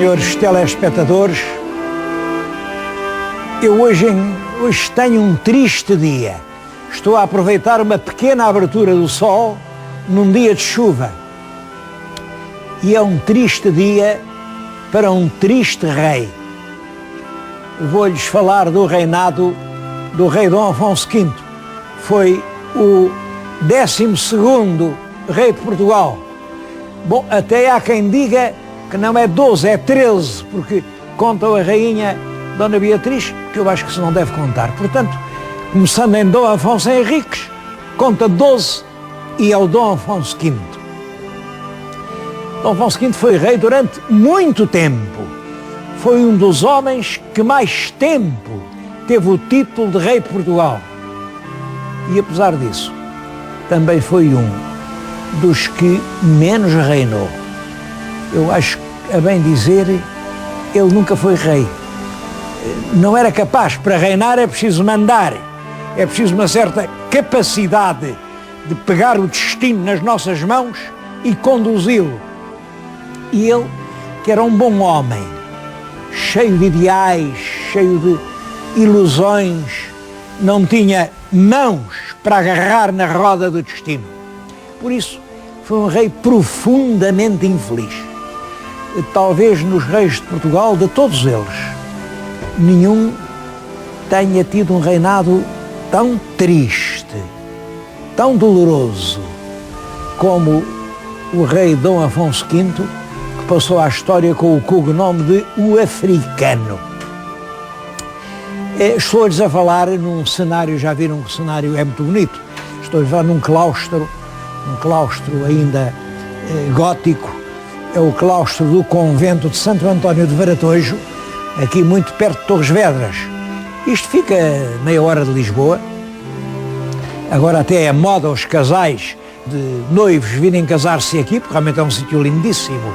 senhores telespectadores, eu hoje tenho um triste dia. Estou a aproveitar uma pequena abertura do sol num dia de chuva. E é um triste dia para um triste rei. Vou-lhes falar do reinado do rei Dom Afonso V. Foi o 12º rei de Portugal. Bom, até há quem diga que não é 12, é 13, porque conta a rainha Dona Beatriz, que eu acho que se não deve contar. Portanto, começando em Dom Afonso Henriques, conta 12 e é o Dom Afonso V. Dom Afonso V foi rei durante muito tempo. Foi um dos homens que mais tempo teve o título de rei de Portugal. E apesar disso, também foi um dos que menos reinou. Eu acho, a bem dizer, ele nunca foi rei. Não era capaz. Para reinar é preciso mandar. É preciso uma certa capacidade de pegar o destino nas nossas mãos e conduzi-lo. E ele, que era um bom homem, cheio de ideais, cheio de ilusões, não tinha mãos para agarrar na roda do destino. Por isso, foi um rei profundamente infeliz. Talvez nos reis de Portugal, de todos eles, nenhum tenha tido um reinado tão triste, tão doloroso, como o rei Dom Afonso V, que passou à história com o cognome de o Africano. Estou-lhes a falar num cenário, já viram que o cenário é muito bonito, estou-lhes a falar num claustro ainda gótico, é o claustro do convento de Santo António de Varatojo, aqui muito perto de Torres Vedras. Isto fica meia hora de Lisboa. Agora até é moda os casais de noivos virem casar-se aqui, porque realmente é um sítio lindíssimo.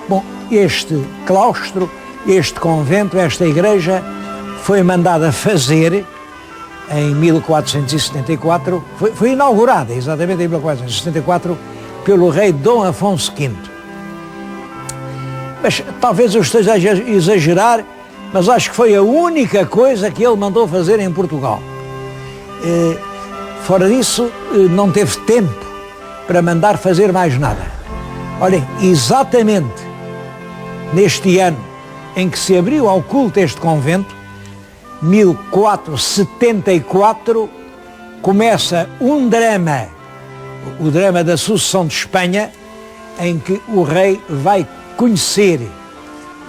Bom, este claustro, este convento, esta igreja foi mandada fazer em 1474, foi inaugurada exatamente em 1474 pelo rei Dom Afonso V. Mas talvez eu esteja a exagerar, mas acho que foi a única coisa que ele mandou fazer em Portugal. Fora disso, não teve tempo para mandar fazer mais nada. Olhem, exatamente neste ano em que se abriu ao culto este convento, 1474, começa um drama, o drama da sucessão de Espanha, em que o rei vai conhecer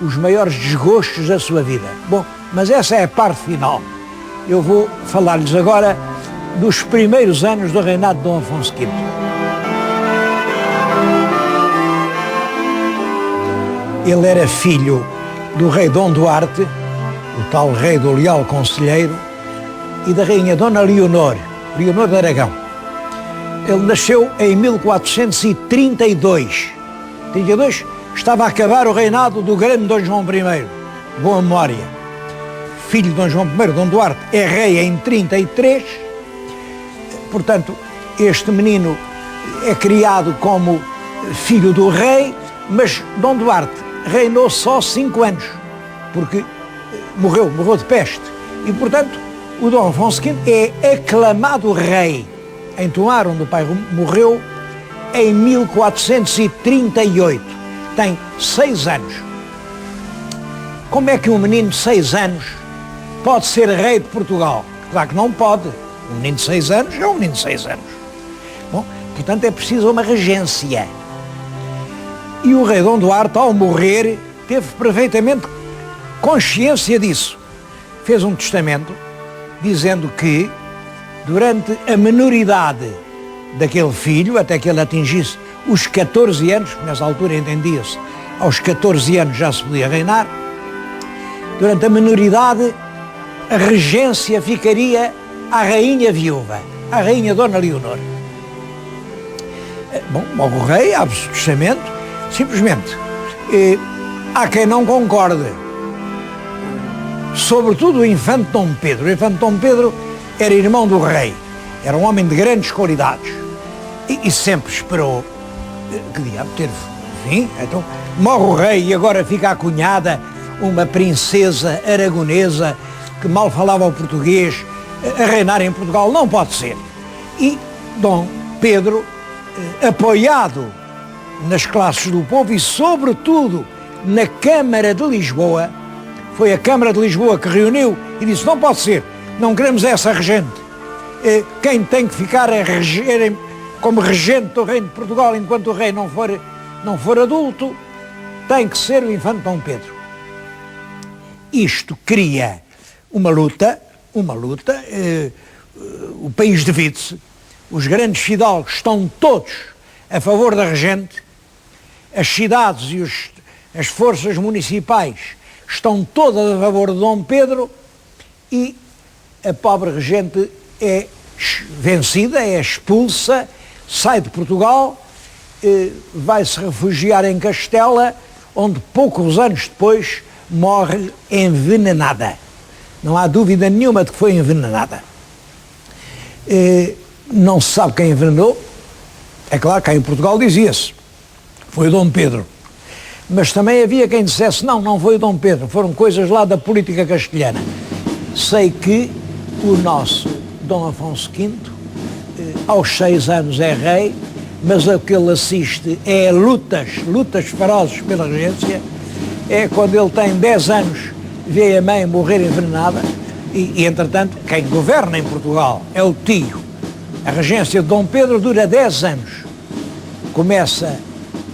os maiores desgostos da sua vida. Bom, mas essa é a parte final. Eu vou falar-lhes agora dos primeiros anos do reinado de Dom Afonso V. Ele era filho do rei Dom Duarte, o tal rei do Leal Conselheiro, e da rainha Dona Leonor de Aragão. Ele nasceu em 1432. Estava a acabar o reinado do grande Dom João I, de boa memória. Filho de Dom João I, Dom Duarte, é rei em 33. Portanto, este menino é criado como filho do rei, mas Dom Duarte reinou só 5 anos, porque morreu de peste. E, portanto, o Dom Afonso V é aclamado rei em Tomar, onde o pai morreu, em 1438. Tem 6 anos. Como é que um menino de 6 anos pode ser rei de Portugal? Claro que não pode. Um menino de 6 anos é um menino de 6 anos. Bom, portanto, é preciso uma regência. E o rei Dom Duarte, ao morrer, teve perfeitamente consciência disso. Fez um testamento dizendo que, durante a menoridade daquele filho, até que ele atingisse os 14 anos, nessa altura entendia-se, aos 14 anos já se podia reinar, durante a menoridade, a regência ficaria à rainha viúva, à rainha Dona Leonor. Bom, logo o rei abre-se o testamento, simplesmente. Há quem não concorde, sobretudo o infante Dom Pedro. O infante Dom Pedro era irmão do rei, era um homem de grandes qualidades e sempre esperou que diabo ter fim. Então morre o rei e agora fica a cunhada, uma princesa aragonesa que mal falava o português, a reinar em Portugal. Não pode ser. E Dom Pedro, apoiado nas classes do povo e sobretudo na Câmara de Lisboa, foi a Câmara de Lisboa que reuniu e disse: não pode ser, não queremos essa regente. Quem tem que ficar a reger como regente do reino de Portugal enquanto o rei não for adulto, tem que ser o infante Dom Pedro. Isto cria uma luta, o país divide-se, os grandes fidalgos estão todos a favor da regente, as cidades e as forças municipais estão todas a favor de Dom Pedro e a pobre regente é vencida, é expulsa, sai de Portugal, vai-se refugiar em Castela, onde poucos anos depois morre envenenada. Não há dúvida nenhuma de que foi envenenada. Não se sabe quem envenenou. É claro que em Portugal dizia-se, foi Dom Pedro. Mas também havia quem dissesse, não foi Dom Pedro, foram coisas lá da política castelhana. Sei que o nosso Dom Afonso V, aos 6 anos é rei, mas o que ele assiste é lutas ferozes pela regência. É quando ele tem 10 anos, vê a mãe morrer envenenada e entretanto, quem governa em Portugal é o tio. A regência de Dom Pedro dura 10 anos. Começa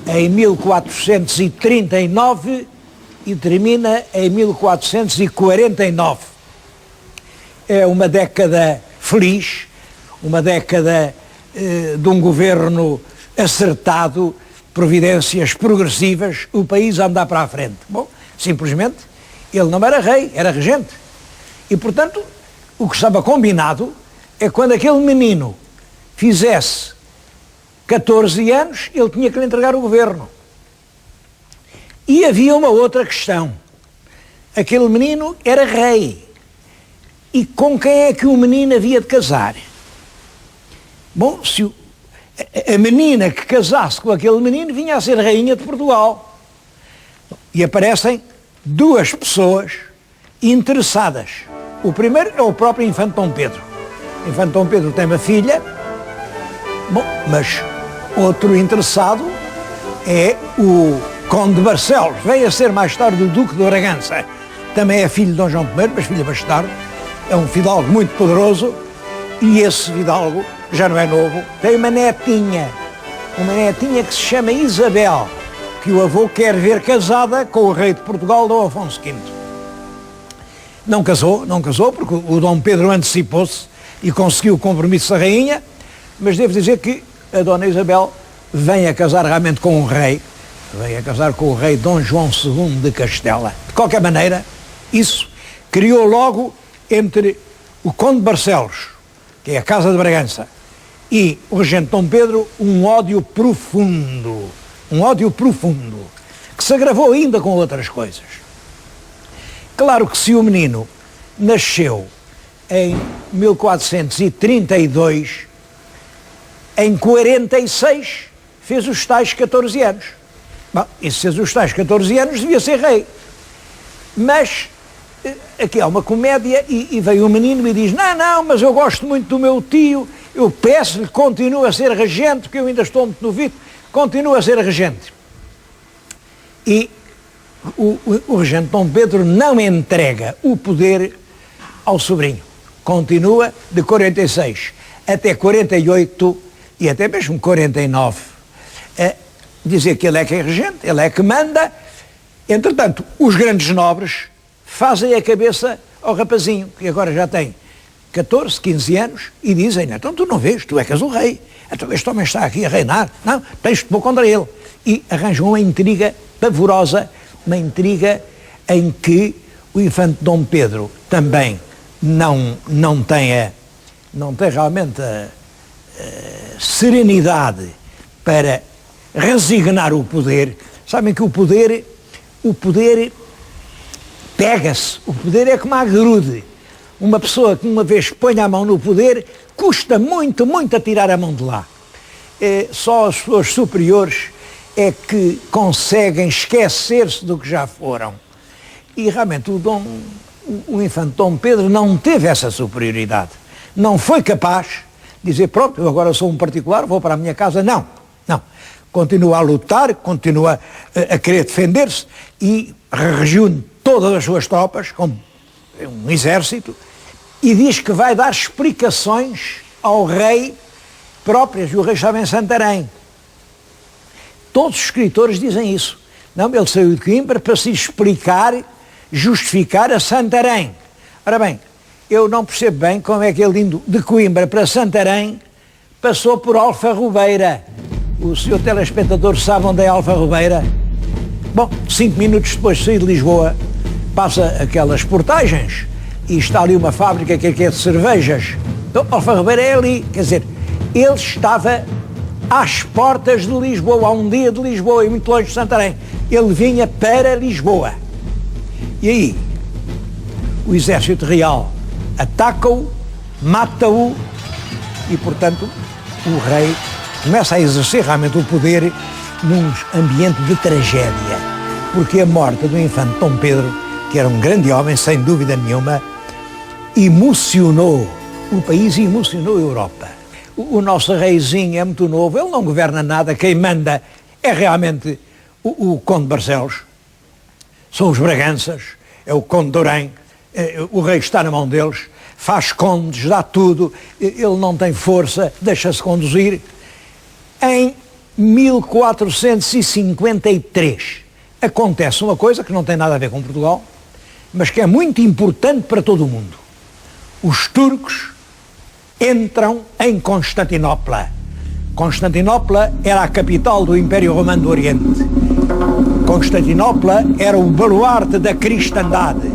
em 1439 e termina em 1449. É uma década feliz, uma década de um governo acertado, providências progressivas, o país a andar para a frente. Bom, simplesmente, ele não era rei, era regente. E, portanto, o que estava combinado é quando aquele menino fizesse 14 anos, ele tinha que lhe entregar o governo. E havia uma outra questão. Aquele menino era rei. E com quem é que o menino havia de casar? Bom, se a menina que casasse com aquele menino vinha a ser rainha de Portugal. E aparecem duas pessoas interessadas. O primeiro é o próprio infante Dom Pedro. O infante Dom Pedro tem uma filha, bom, mas outro interessado é o Conde de Barcelos. Veio a ser mais tarde o Duque de Bragança. Também é filho de Dom João I, mas filho bastardo. É um fidalgo muito poderoso e esse fidalgo já não é novo, tem uma netinha que se chama Isabel, que o avô quer ver casada com o rei de Portugal, Dom Afonso V. Não casou porque o Dom Pedro antecipou-se e conseguiu o compromisso da rainha, mas devo dizer que a Dona Isabel vem a casar realmente com o rei, Dom João II de Castela. De qualquer maneira, isso criou logo entre o Conde de Barcelos, que é a Casa de Bragança, e o regente Dom Pedro, um ódio profundo, que se agravou ainda com outras coisas. Claro que se o menino nasceu em 1432, em 46 fez os tais 14 anos. Bom, e se fez os tais 14 anos devia ser rei. Mas aqui há uma comédia e veio o menino e diz, não, mas eu gosto muito do meu tio, eu peço-lhe, continua a ser regente, porque eu ainda estou muito novito, continua a ser regente. E o regente Dom Pedro não entrega o poder ao sobrinho. Continua de 46 até 48 e até mesmo 49 a dizer que ele é que é regente, ele é que manda. Entretanto, os grandes nobres fazem a cabeça ao rapazinho, que agora já tem 14, 15 anos, e dizem, então tu não vês, tu é que és o rei, então este homem está aqui a reinar, não, tens de pôr contra ele. E arranjam uma intriga pavorosa, uma intriga em que o infante Dom Pedro também não tem realmente a serenidade para resignar o poder. Sabem que o poder pega-se, o poder é como a grude. Uma pessoa que uma vez põe a mão no poder, custa muito a tirar a mão de lá. Só as pessoas superiores é que conseguem esquecer-se do que já foram. E realmente o infante Dom Pedro não teve essa superioridade. Não foi capaz de dizer, pronto, eu agora sou um particular, vou para a minha casa. Não. Continua a lutar, continua a querer defender-se e reúne todas as suas tropas, como um exército, e diz que vai dar explicações ao rei próprias, e o rei estava em Santarém. Todos os escritores dizem isso. Não, ele saiu de Coimbra para se explicar, justificar a Santarém. Ora bem, eu não percebo bem como é que ele indo de Coimbra para Santarém passou por Alfarrobeira. O senhor telespectador sabe onde é Alfarrobeira? Bom, 5 minutos depois de sair de Lisboa, passa aquelas portagens e está ali uma fábrica que é de cervejas. Então, Alfarrobeira é ali, quer dizer, ele estava às portas de Lisboa, a um dia de Lisboa e muito longe de Santarém. Ele vinha para Lisboa. E aí, o exército real ataca-o, mata-o e, portanto, o rei começa a exercer realmente o poder num ambiente de tragédia, porque a morte do infante Dom Pedro, que era um grande homem, sem dúvida nenhuma, emocionou o país e emocionou a Europa. O nosso reizinho é muito novo, ele não governa nada, quem manda é realmente o Conde de Barcelos, são os Braganças, é o Conde de Orém, o rei está na mão deles, faz condes, dá tudo, ele não tem força, deixa-se conduzir. Em 1453 acontece uma coisa que não tem nada a ver com Portugal, mas que é muito importante para todo o mundo. Os turcos entram em Constantinopla. Constantinopla era a capital do Império Romano do Oriente. Constantinopla era o baluarte da cristandade.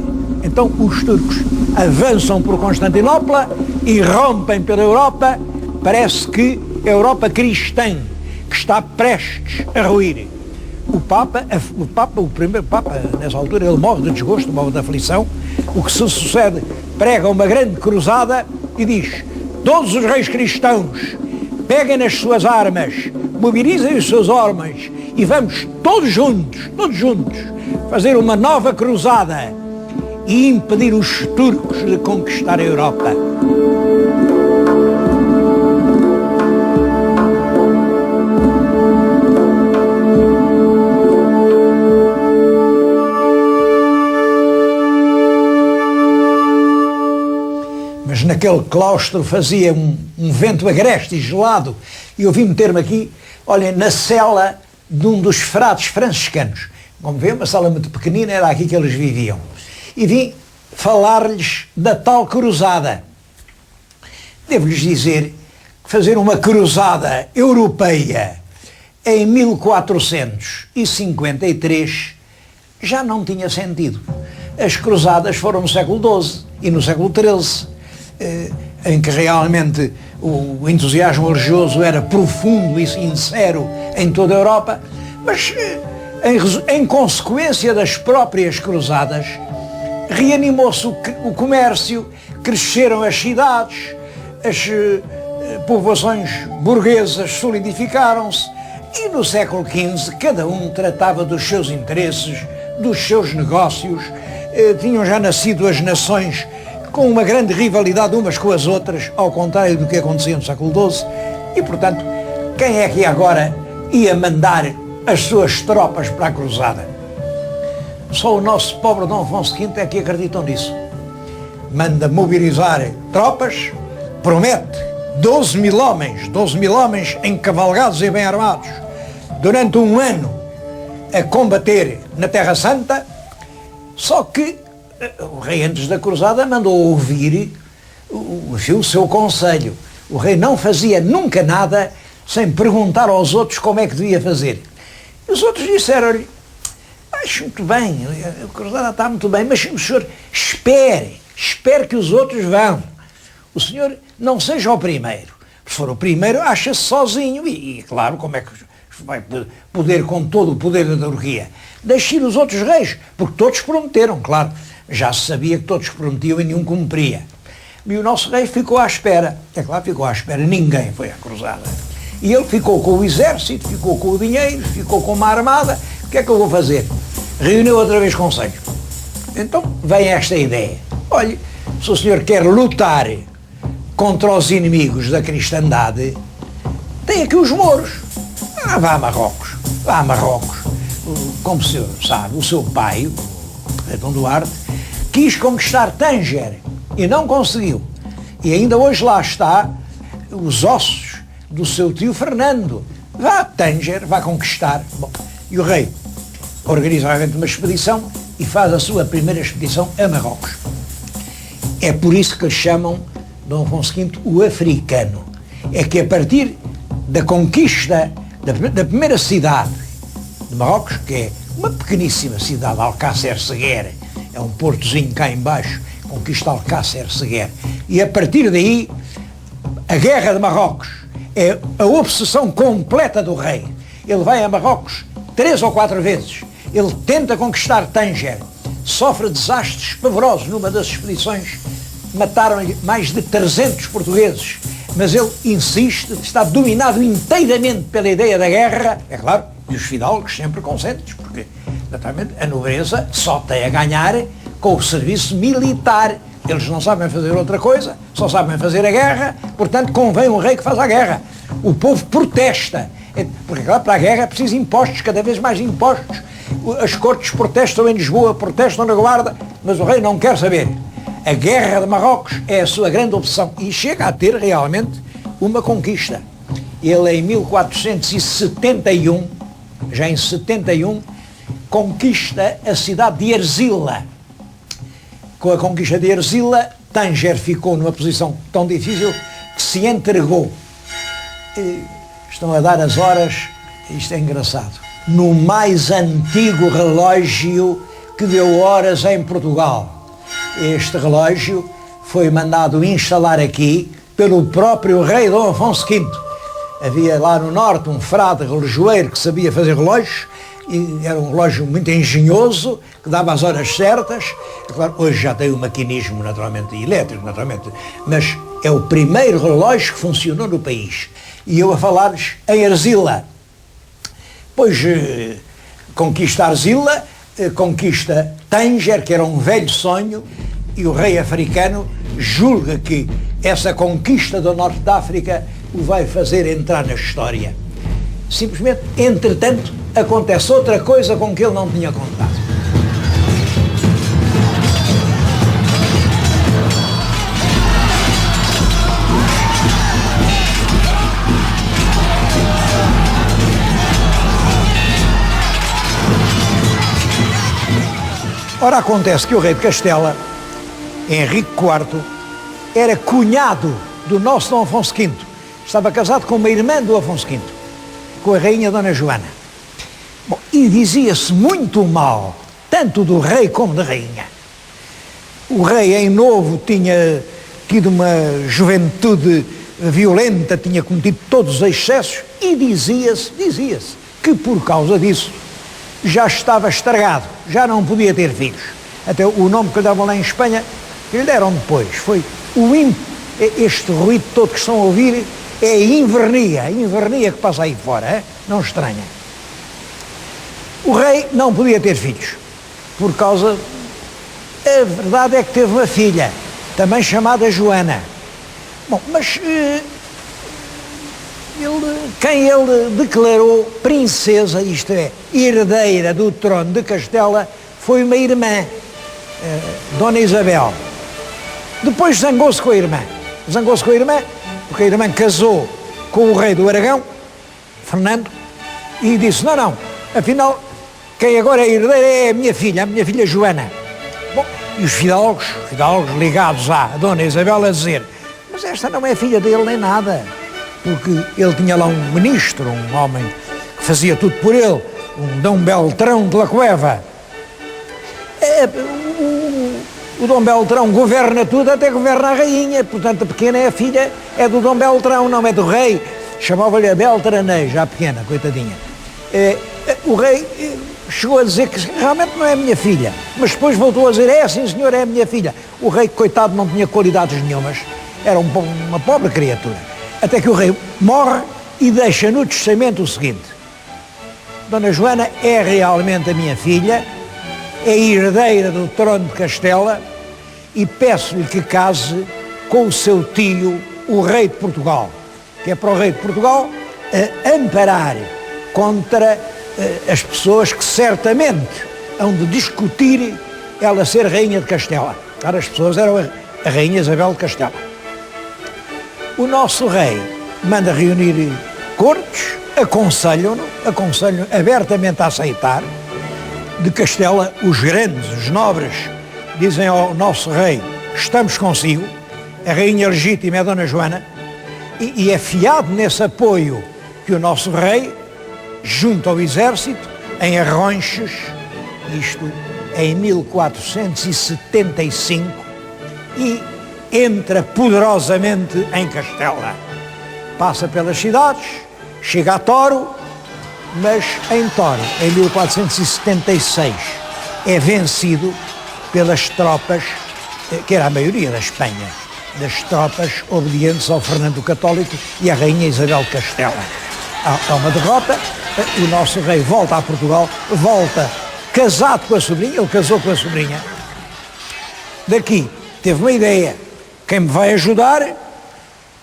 Então os turcos avançam por Constantinopla e rompem pela Europa. Parece que a Europa cristã, que está prestes a ruir. O primeiro Papa, nessa altura, ele morre de desgosto, morre de aflição. O que se sucede, prega uma grande cruzada e diz: todos os reis cristãos, peguem nas suas armas, mobilizem os seus homens e vamos todos juntos, fazer uma nova cruzada e impedir os turcos de conquistar a Europa. Mas naquele claustro fazia um vento agreste e gelado, e eu vim meter-me aqui, olhem, na cela de um dos frades franciscanos. Como vê, uma sala muito pequenina, era aqui que eles viviam. E vim falar-lhes da tal cruzada. Devo-lhes dizer que fazer uma cruzada europeia em 1453 já não tinha sentido. As cruzadas foram no século XII e no século XIII, em que realmente o entusiasmo religioso era profundo e sincero em toda a Europa, mas em consequência das próprias cruzadas, reanimou-se o comércio, cresceram as cidades, as povoações burguesas solidificaram-se e no século XV cada um tratava dos seus interesses, dos seus negócios, tinham já nascido as nações com uma grande rivalidade umas com as outras, ao contrário do que acontecia no século XII, e portanto, quem é que agora ia mandar as suas tropas para a cruzada? Só o nosso pobre Dom Afonso V é que acreditam nisso. Manda mobilizar tropas, promete 12 mil homens encavalgados e bem armados, durante um ano a combater na Terra Santa, só que o rei antes da cruzada mandou ouvir o seu conselho. O rei não fazia nunca nada sem perguntar aos outros como é que devia fazer. E os outros disseram-lhe: acho muito bem, a cruzada está muito bem, mas o senhor espere que os outros vão. O senhor não seja o primeiro. Se for o primeiro, acha-se sozinho e claro, como é que vai poder com todo o poder da Turquia? Deixe ir os outros reis, porque todos prometeram, claro. Já se sabia que todos prometiam e nenhum cumpria. E o nosso rei ficou à espera. É claro, ficou à espera. Ninguém foi à cruzada. E ele ficou com o exército, ficou com o dinheiro, ficou com uma armada. O que é que eu vou fazer? Reuniu outra vez conselho. Então vem esta ideia. Olhe, se o senhor quer lutar contra os inimigos da cristandade, tem aqui os mouros. Vá a Marrocos. Vá a Marrocos. Como o senhor sabe, o seu pai, o rei Dom Duarte, quis conquistar Tanger e não conseguiu. E ainda hoje lá está os ossos do seu tio Fernando. Vá a Tanger, vá conquistar. Bom, e o rei organiza realmente uma expedição e faz a sua primeira expedição a Marrocos. É por isso que lhe chamam Dom Afonso V o africano. É que a partir da conquista da primeira cidade de Marrocos, que é uma pequeníssima cidade, Alcácer Seguer, é um portozinho cá embaixo, conquista Alcácer Seguer, e a partir daí a guerra de Marrocos é a obsessão completa do rei. Ele vai a Marrocos 3 ou 4 vezes, ele tenta conquistar Tanger, sofre desastres pavorosos numa das expedições, mataram mais de 300 portugueses, mas ele insiste, está dominado inteiramente pela ideia da guerra, é claro, e os fidalgos sempre consentes, porque naturalmente a nobreza só tem a ganhar com o serviço militar. Eles não sabem fazer outra coisa, só sabem fazer a guerra, portanto convém um rei que faça a guerra. O povo protesta, porque claro, para a guerra é preciso impostos, cada vez mais impostos. As cortes protestam em Lisboa, protestam na Guarda, mas o rei não quer saber. A guerra de Marrocos é a sua grande obsessão e chega a ter realmente uma conquista. Ele em 1471, já em 71, conquista a cidade de Erzila. Com a conquista de Erzila, Tanger ficou numa posição tão difícil que se entregou. E estão a dar as horas, isto é engraçado, no mais antigo relógio que deu horas em Portugal. Este relógio foi mandado instalar aqui pelo próprio rei Dom Afonso V. Havia lá no norte um frade relojoeiro que sabia fazer relógios, e era um relógio muito engenhoso, que dava as horas certas. Claro, hoje já tem o maquinismo naturalmente elétrico, naturalmente, mas é o primeiro relógio que funcionou no país. E eu a falar-lhes em Erzila. Pois conquista Erzila, conquista Tanger, que era um velho sonho, e o rei africano julga que essa conquista do norte da África o vai fazer entrar na história. Simplesmente, entretanto, acontece outra coisa com que ele não tinha contado. Ora, acontece que o rei de Castela, Henrique IV, era cunhado do nosso Dom Afonso V. Estava casado com uma irmã do Afonso V, com a rainha Dona Joana. Bom, e dizia-se muito mal, tanto do rei como da rainha. O rei, em novo, tinha tido uma juventude violenta, tinha cometido todos os excessos, e dizia-se que por causa disso já estava estragado, já não podia ter filhos. Até o nome que lhe davam lá em Espanha, que lhe deram depois, foi este ruído todo que estão a ouvir, é a invernia que passa aí fora, não estranha. O rei não podia ter filhos, por causa, a verdade é que teve uma filha, também chamada Joana. Bom, mas quem ele declarou princesa, isto é, herdeira do trono de Castela, foi uma irmã, Dona Isabel. Depois zangou-se com a irmã, porque a irmã casou com o rei do Aragão, Fernando, e disse, não, afinal, quem agora é herdeira é a minha filha Joana. Bom, e os fidalgos ligados à Dona Isabel a dizer, mas esta não é filha dele nem nada, porque ele tinha lá um ministro, um homem que fazia tudo por ele, um Dom Beltrão de la Cueva. O Dom Beltrão governa tudo, até governa a rainha, portanto a pequena é a filha, é do Dom Beltrão, não é do rei. Chamava-lhe a Beltraneja, a pequena, coitadinha. O rei chegou a dizer que realmente não é a minha filha, mas depois voltou a dizer, sim senhor, é a minha filha. O rei, coitado, não tinha qualidades nenhumas, era uma pobre criatura. Até que o rei morre e deixa no testamento o seguinte: Dona Joana é realmente a minha filha, é herdeira do trono de Castela e peço-lhe que case com o seu tio, o rei de Portugal, que é para o rei de Portugal amparar contra as pessoas que certamente hão de discutir ela ser rainha de Castela. As pessoas eram a rainha Isabel de Castela. O nosso rei manda reunir cortes, aconselham-no abertamente a aceitar. De Castela, os grandes, os nobres, dizem ao nosso rei: estamos consigo, a rainha legítima é Dona Joana, e é fiado nesse apoio que o nosso rei, junto ao exército, em Arronches, isto em 1475, e entra poderosamente em Castela. Passa pelas cidades, chega a Toro, mas em Toro, em 1476, é vencido pelas tropas, que era a maioria da Espanha, das tropas obedientes ao Fernando Católico e à rainha Isabel de Castela. Há uma derrota, o nosso rei volta a Portugal, volta casado com a sobrinha, ele casou com a sobrinha. Daqui teve uma ideia: quem me vai ajudar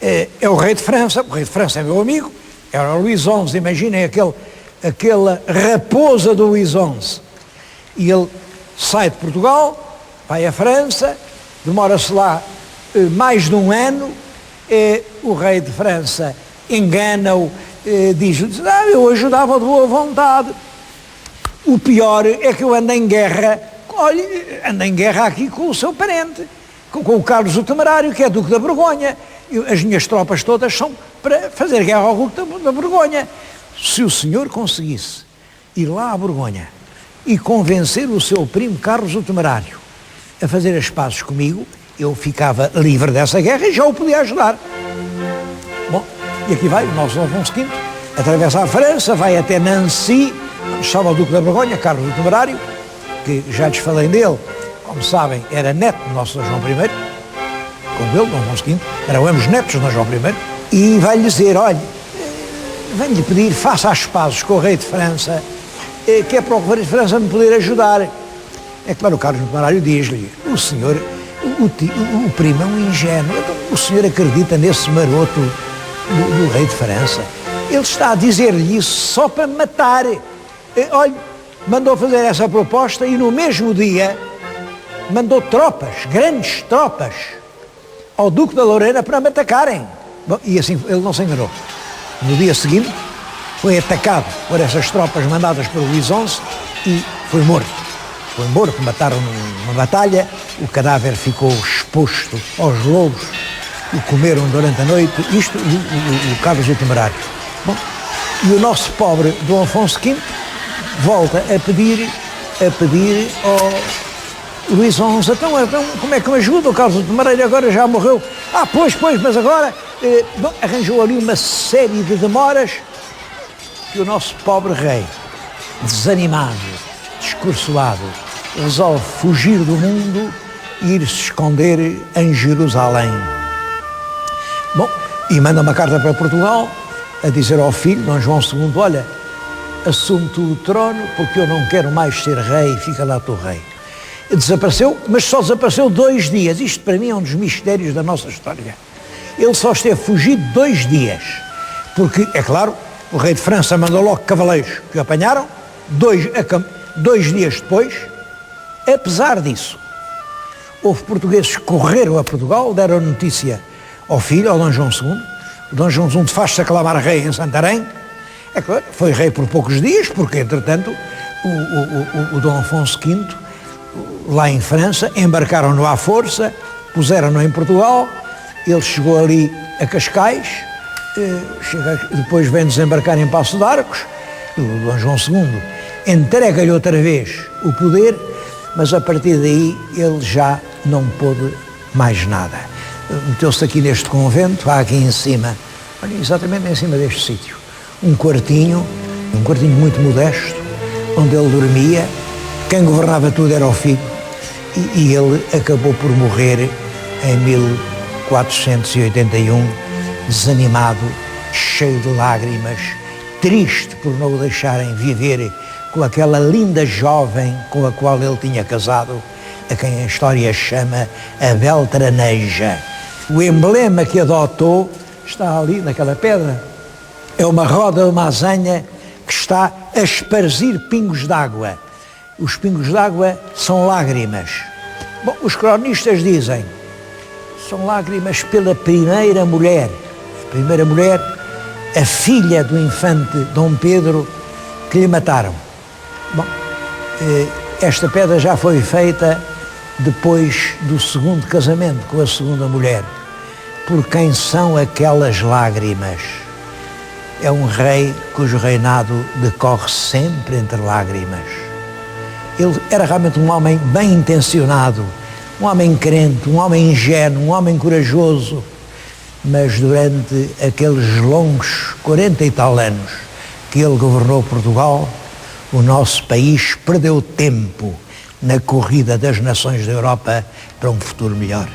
é o rei de França. O rei de França é meu amigo, era o Luís XI, imaginem aquela raposa do Luís XI. E ele sai de Portugal, vai à França, demora-se lá mais de um ano, o rei de França engana-o, diz-lhe: eu ajudava de boa vontade. O pior é que eu ando em guerra, ando em guerra aqui com o seu parente, com o Carlos o Temerário, que é Duque da Borgonha. As minhas tropas todas são para fazer guerra ao Duque da Borgonha. Se o senhor conseguisse ir lá à Borgonha e convencer o seu primo Carlos o Temerário a fazer as pazes comigo, eu ficava livre dessa guerra e já o podia ajudar. Bom, e aqui vai o nosso Afonso V, atravessa a França, vai até Nancy, estava o Duque da Borgonha, Carlos o Temerário, que já lhes falei dele, como sabem, era neto do nosso Dom João I, como ele, Dom Afonso V, eram ambos netos de Dom João I, e vai-lhe dizer: olha, venho-lhe pedir, faça as pazes com o rei de França, que é para o rei de França me poder ajudar. É claro, o Carlos o Temerário diz-lhe: o senhor, o primo é um ingênuo, então o senhor acredita nesse maroto do rei de França? Ele está a dizer-lhe isso só para me matar. Olha, mandou fazer essa proposta e no mesmo dia mandou tropas, grandes tropas, ao Duque da Lorena para me atacarem. Bom, e assim ele não se enganou. No dia seguinte foi atacado por essas tropas mandadas por Luís XI e foi morto. Foi morto, mataram numa batalha, o cadáver ficou exposto aos lobos, o comeram durante a noite, isto o Carlos o Temerário. Bom, e o nosso pobre Dom Afonso V volta a pedir ao Luís XI: então como é que me ajuda? O Carlos o Temerário agora já morreu. Pois, mas agora arranjou ali uma série de demoras que o nosso pobre rei, desanimado, descursoado, resolve fugir do mundo e ir-se esconder em Jerusalém. Bom, e manda uma carta para Portugal a dizer ao filho, Dom João II: olha, assume tu o trono porque eu não quero mais ser rei, fica lá tu rei. Desapareceu, mas só desapareceu 2 dias. Isto para mim é um dos mistérios da nossa história. Ele só esteve fugido 2 dias, porque, é claro, o rei de França mandou logo cavaleiros que o apanharam. 2 dias depois, apesar disso, houve portugueses que correram a Portugal, deram notícia ao filho, ao Dom João II. O Dom João II faz-se aclamar rei em Santarém. É claro, foi rei por poucos dias, porque, entretanto, o Dom Afonso V, lá em França, embarcaram-no à força, puseram-no em Portugal, ele chegou ali a Cascais, depois vem desembarcar em Paço de Arcos, o Dom João II entrega-lhe outra vez o poder, mas a partir daí ele já não pôde mais nada. Meteu-se aqui neste convento, há aqui em cima, olha, exatamente em cima deste sítio, um quartinho muito modesto, onde ele dormia. Quem governava tudo era o filho, e ele acabou por morrer em 1481, desanimado cheio de lágrimas, triste por não o deixarem viver com aquela linda jovem com a qual ele tinha casado, a quem a história chama a Beltraneja. O emblema que adotou está ali naquela pedra. É uma roda de uma azanha que está a esparzir pingos d'água. Os pingos d'água são lágrimas. Bom, os cronistas dizem, são lágrimas pela primeira mulher. A primeira mulher, a filha do infante Dom Pedro, que lhe mataram. Bom, esta pedra já foi feita depois do segundo casamento com a segunda mulher. Por quem são aquelas lágrimas? É um rei cujo reinado decorre sempre entre lágrimas. Ele era realmente um homem bem intencionado, um homem crente, um homem ingênuo, um homem corajoso, mas durante aqueles longos 40 e tal anos que ele governou Portugal, o nosso país perdeu tempo na corrida das nações da Europa para um futuro melhor.